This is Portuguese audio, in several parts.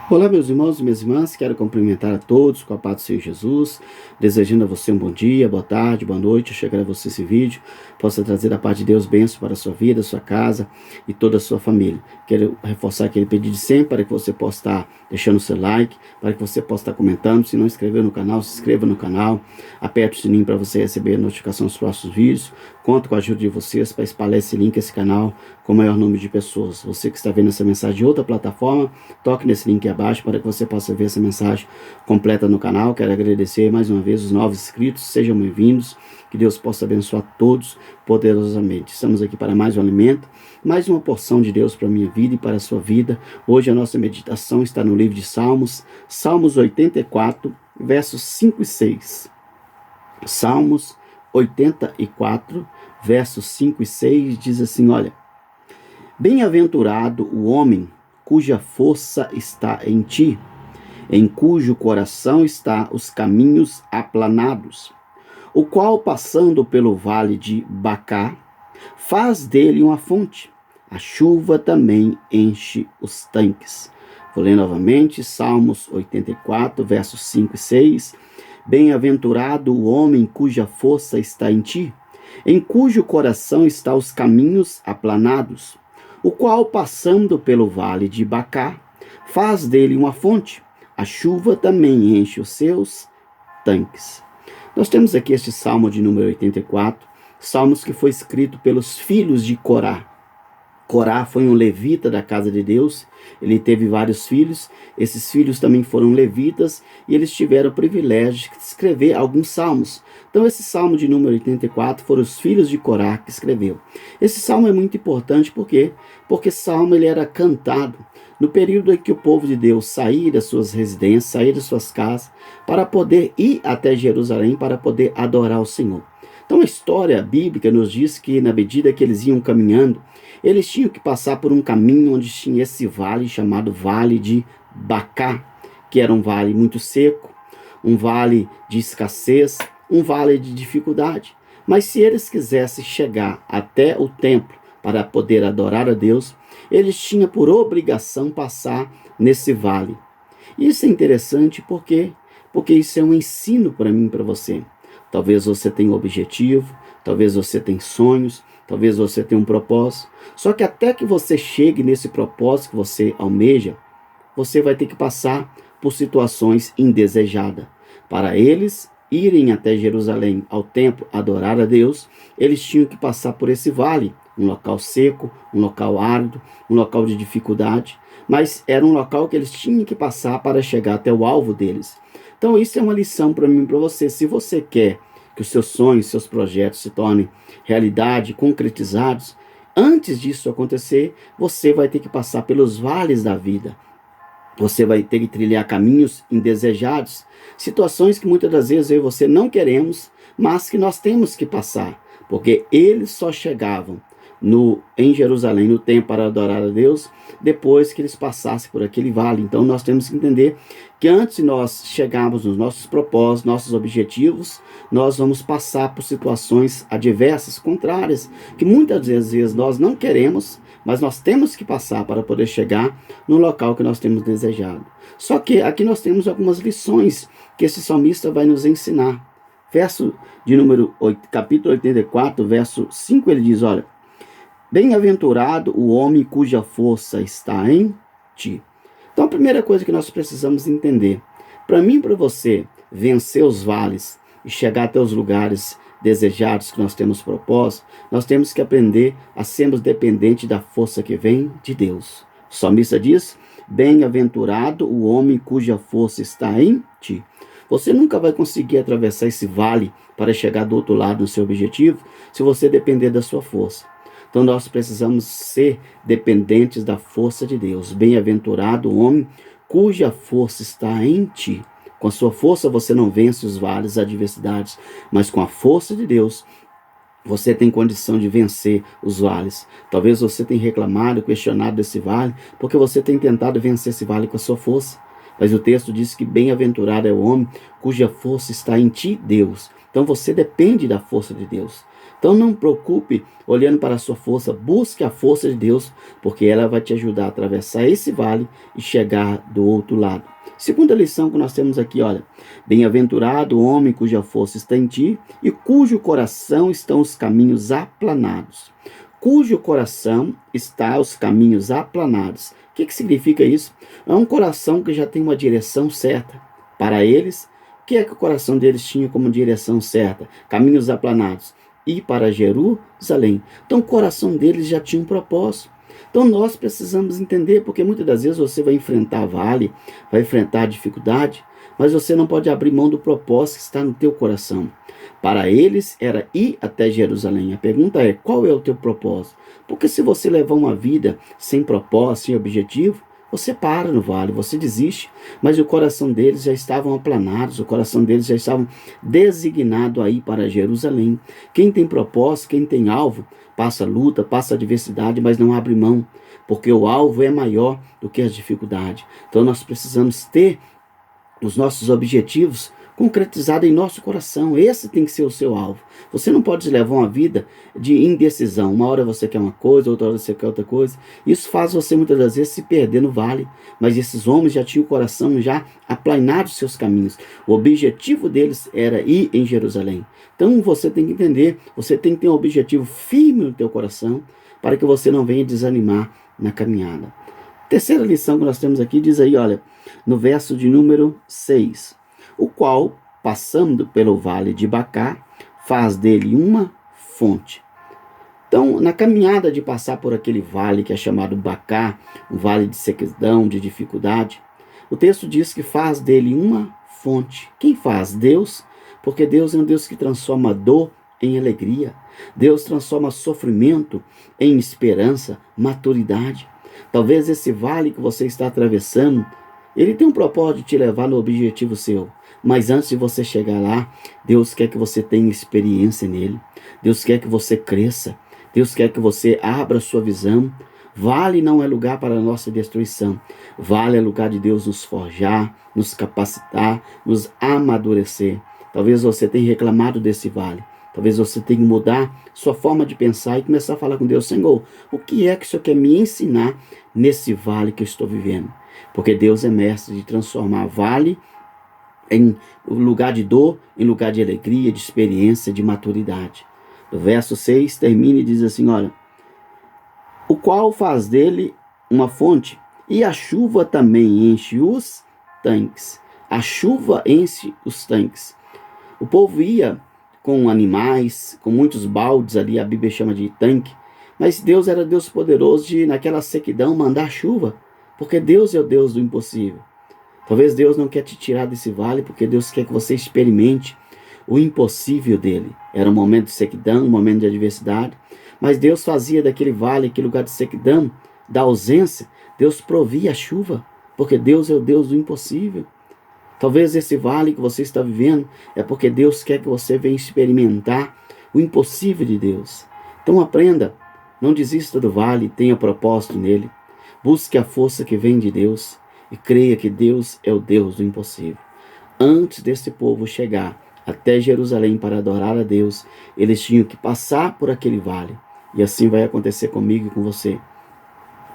Olá, meus irmãos e minhas irmãs, quero cumprimentar a todos com a paz do Senhor Jesus, desejando a você um bom dia, boa tarde, boa noite. Eu chegar a você esse vídeo, possa trazer da parte de Deus bênção para a sua vida, sua casa e toda a sua família. Quero reforçar aquele pedido de sempre para que você possa estar deixando o seu like, para que você possa estar comentando. Se não inscreveu no canal, se inscreva no canal, aperte o sininho para você receber a notificação dos próximos vídeos. Conto com a ajuda de vocês para espalhar esse link, esse canal, com o maior número de pessoas. Você que está vendo essa mensagem de outra plataforma, toque nesse link abaixo para que você possa ver essa mensagem completa no canal. Quero agradecer mais uma vez os novos inscritos, sejam bem-vindos, que Deus possa abençoar todos poderosamente. Estamos aqui para mais um alimento, mais uma porção de Deus para a minha vida e para a sua vida. Hoje a nossa meditação está no livro de Salmos, Salmos 84, versos 5 e 6. Salmos 84, versos 5 e 6 diz assim, olha: Bem-aventurado o homem cuja força está em ti, em cujo coração está os caminhos aplanados, o qual, passando pelo vale de Bacá, faz dele uma fonte. A chuva também enche os tanques. Vou ler novamente, Salmos 84, versos 5 e 6. Bem-aventurado o homem cuja força está em ti, em cujo coração estão os caminhos aplanados, o qual, passando pelo vale de Bacá, faz dele uma fonte. A chuva também enche os seus tanques. Nós temos aqui este salmo de número 84, salmos que foi escrito pelos filhos de Corá. Corá foi um levita da casa de Deus, ele teve vários filhos, esses filhos também foram levitas e eles tiveram o privilégio de escrever alguns salmos. Então esse salmo de número 84 foram os filhos de Corá que escreveu. Esse salmo é muito importante, por quê? Porque esse salmo ele era cantado no período em que o povo de Deus saía das suas residências, saía das suas casas, para poder ir até Jerusalém, para poder adorar o Senhor. Então a história bíblica nos diz que na medida que eles iam caminhando, eles tinham que passar por um caminho onde tinha esse vale chamado Vale de Bacá, que era um vale muito seco, um vale de escassez, um vale de dificuldade. Mas se eles quisessem chegar até o templo para poder adorar a Deus, eles tinham por obrigação passar nesse vale. Isso é interessante porque isso é um ensino para mim e para você. Talvez você tenha um objetivo, talvez você tenha sonhos, talvez você tenha um propósito. Só que até que você chegue nesse propósito que você almeja, você vai ter que passar por situações indesejadas. Para eles irem até Jerusalém, ao templo, adorar a Deus, eles tinham que passar por esse vale, um local seco, um local árido, um local de dificuldade, mas era um local que eles tinham que passar para chegar até o alvo deles. Então isso é uma lição para mim e para você. Se você quer que os seus sonhos, seus projetos se tornem realidade, concretizados, antes disso acontecer, você vai ter que passar pelos vales da vida. Você vai ter que trilhar caminhos indesejados, situações que muitas das vezes eu e você não queremos, mas que nós temos que passar, porque eles só chegavam em Jerusalém, no templo, para adorar a Deus, depois que eles passassem por aquele vale. Então nós temos que entender que antes de nós chegarmos nos nossos propósitos, nossos objetivos, nós vamos passar por situações adversas, contrárias, que muitas vezes nós não queremos, mas nós temos que passar para poder chegar no local que nós temos desejado. Só que aqui nós temos algumas lições que esse salmista vai nos ensinar. Verso de número 8, capítulo 84, verso 5, ele diz, olha: Bem-aventurado o homem cuja força está em ti. Então a primeira coisa que nós precisamos entender, para mim e para você vencer os vales e chegar até os lugares desejados que nós temos propósito, nós temos que aprender a sermos dependentes da força que vem de Deus. O salmista diz: Bem-aventurado o homem cuja força está em ti. Você nunca vai conseguir atravessar esse vale para chegar do outro lado do seu objetivo se você depender da sua força. Então nós precisamos ser dependentes da força de Deus. Bem-aventurado o homem cuja força está em ti. Com a sua força você não vence os vales, as adversidades, mas com a força de Deus você tem condição de vencer os vales. Talvez você tenha reclamado, questionado desse vale, porque você tem tentado vencer esse vale com a sua força. Mas o texto diz que bem-aventurado é o homem cuja força está em ti, Deus. Então você depende da força de Deus. Então não preocupe olhando para a sua força, busque a força de Deus, porque ela vai te ajudar a atravessar esse vale e chegar do outro lado. Segunda lição que nós temos aqui, olha: bem-aventurado o homem cuja força está em ti e cujo coração estão os caminhos aplanados. Cujo coração está os caminhos aplanados. O que significa isso? É um coração que já tem uma direção certa. Para eles, o que é que o coração deles tinha como direção certa? Caminhos aplanados. Ir para Jerusalém. Então o coração deles já tinha um propósito. Então nós precisamos entender, porque muitas das vezes você vai enfrentar vale, vai enfrentar dificuldade, mas você não pode abrir mão do propósito que está no teu coração. Para eles era ir até Jerusalém. A pergunta é: qual é o teu propósito? Porque se você levar uma vida sem propósito, sem objetivo, você para no vale, você desiste. Mas o coração deles já estavam aplanados, o coração deles já estavam designado a ir para Jerusalém. Quem tem propósito, quem tem alvo, passa luta, passa adversidade, mas não abre mão, porque o alvo é maior do que as dificuldades. Então nós precisamos ter os nossos objetivos concretizados em nosso coração. Esse tem que ser o seu alvo. Você não pode levar uma vida de indecisão. Uma hora você quer uma coisa, outra hora você quer outra coisa. Isso faz você muitas das vezes se perder no vale. Mas esses homens já tinham o coração já aplanado os seus caminhos. O objetivo deles era ir em Jerusalém. Então você tem que entender, você tem que ter um objetivo firme no teu coração para que você não venha desanimar na caminhada. Terceira lição que nós temos aqui diz aí, olha, no verso de número 6, o qual, passando pelo vale de Baca, faz dele uma fonte. Então, na caminhada de passar por aquele vale que é chamado Baca, um vale de sequidão, de dificuldade, o texto diz que faz dele uma fonte. Quem faz? Deus, porque Deus é um Deus que transforma dor em alegria. Deus transforma sofrimento em esperança, maturidade. Talvez esse vale que você está atravessando, ele tem um propósito de te levar no objetivo seu. Mas antes de você chegar lá, Deus quer que você tenha experiência nele. Deus quer que você cresça. Deus quer que você abra sua visão. Vale não é lugar para a nossa destruição. Vale é lugar de Deus nos forjar, nos capacitar, nos amadurecer. Talvez você tenha reclamado desse vale. Talvez você tenha que mudar sua forma de pensar e começar a falar com Deus: Senhor, o que é que o Senhor quer me ensinar nesse vale que eu estou vivendo? Porque Deus é mestre de transformar vale em lugar de dor, em lugar de alegria, de experiência, de maturidade. O verso 6 termina e diz assim, olha: o qual faz dele uma fonte, e a chuva também enche os tanques. A chuva enche os tanques. O povo ia com animais, com muitos baldes ali, a Bíblia chama de tanque, mas Deus era Deus poderoso de, naquela sequidão, mandar chuva, porque Deus é o Deus do impossível. Talvez Deus não quer te tirar desse vale, porque Deus quer que você experimente o impossível dele. Era um momento de sequidão, um momento de adversidade, mas Deus fazia daquele vale, aquele lugar de sequidão, da ausência, Deus provia a chuva, porque Deus é o Deus do impossível. Talvez esse vale que você está vivendo é porque Deus quer que você venha experimentar o impossível de Deus. Então aprenda, não desista do vale, tenha propósito nele. Busque a força que vem de Deus e creia que Deus é o Deus do impossível. Antes desse povo chegar até Jerusalém para adorar a Deus, eles tinham que passar por aquele vale. E assim vai acontecer comigo e com você.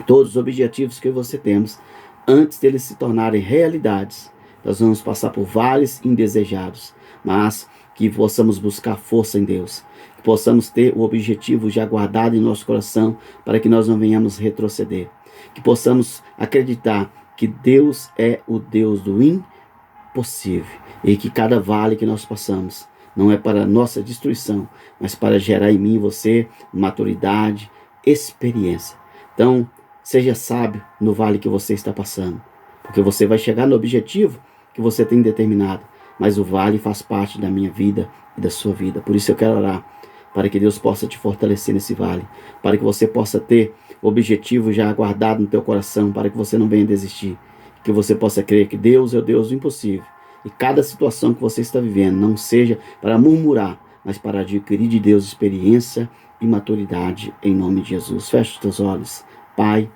Todos os objetivos que você temos, antes deles se tornarem realidades, nós vamos passar por vales indesejados, mas que possamos buscar força em Deus, que possamos ter o objetivo já guardado em nosso coração, para que nós não venhamos retroceder, que possamos acreditar que Deus é o Deus do impossível, e que cada vale que nós passamos não é para nossa destruição, mas para gerar em mim e você maturidade, experiência. Então, seja sábio no vale que você está passando, porque você vai chegar no objetivo que você tem determinado, mas o vale faz parte da minha vida e da sua vida. Por isso eu quero orar para que Deus possa te fortalecer nesse vale, para que você possa ter o objetivo já guardado no teu coração, para que você não venha desistir, que você possa crer que Deus é o Deus do impossível, e cada situação que você está vivendo não seja para murmurar, mas para adquirir de Deus experiência e maturidade, em nome de Jesus. Feche os teus olhos. Pai,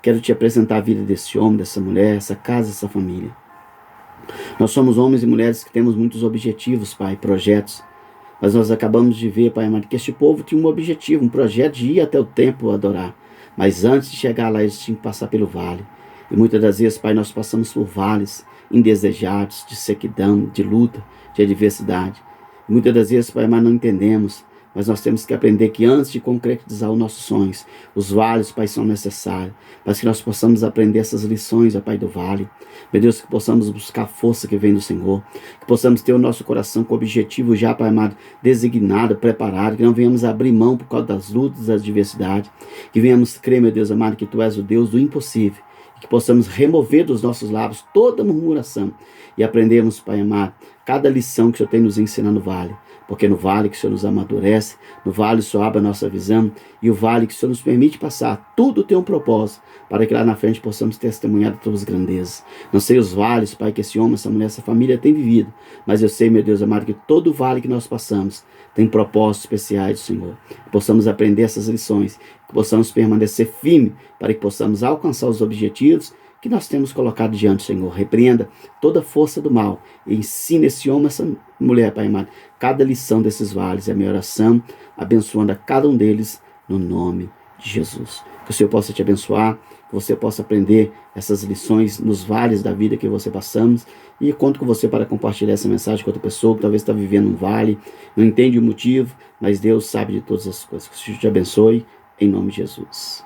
quero te apresentar a vida desse homem, dessa mulher, essa casa, essa família. Nós somos homens e mulheres que temos muitos objetivos, Pai, projetos, Mas nós acabamos de ver, Pai amado, que este povo tinha um objetivo, um projeto de ir até o templo adorar. Mas antes de chegar lá, eles tinham que passar pelo vale. E muitas das vezes, Pai, nós passamos por vales indesejados, de sequidão, de luta, de adversidade. E muitas das vezes, Pai amado, não entendemos. Mas nós temos que aprender que antes de concretizar os nossos sonhos, os vales, Pai, são necessários. Para que nós possamos aprender essas lições, ó Pai, do vale. Meu Deus, que possamos buscar a força que vem do Senhor. Que possamos ter o nosso coração com o objetivo já, Pai amado, designado, preparado. Que não venhamos abrir mão por causa das lutas, das adversidades. Que venhamos crer, meu Deus amado, que Tu és o Deus do impossível. Que possamos remover dos nossos lábios toda murmuração. E aprendermos, Pai amado, cada lição que o Senhor tem nos ensinado no vale. Porque no vale que o Senhor nos amadurece, no vale o Senhor abre a nossa visão, e o vale que o Senhor nos permite passar, tudo tem um propósito, para que lá na frente possamos testemunhar de tuas grandezas. Não sei os vales, Pai, que esse homem, essa mulher, essa família tem vivido, mas eu sei, meu Deus amado, que todo vale que nós passamos tem propósitos especiais do Senhor. Que possamos aprender essas lições, que possamos permanecer firme, para que possamos alcançar os objetivos que nós temos colocado diante, Senhor. Repreenda toda força do mal e ensine esse homem, essa mulher, Pai amado, cada lição desses vales. É a minha oração, abençoando a cada um deles no nome de Jesus. Que o Senhor possa te abençoar, que você possa aprender essas lições nos vales da vida que você passamos, e conto com você para compartilhar essa mensagem com outra pessoa que talvez está vivendo um vale, não entende o motivo, mas Deus sabe de todas as coisas. Que o Senhor te abençoe, em nome de Jesus.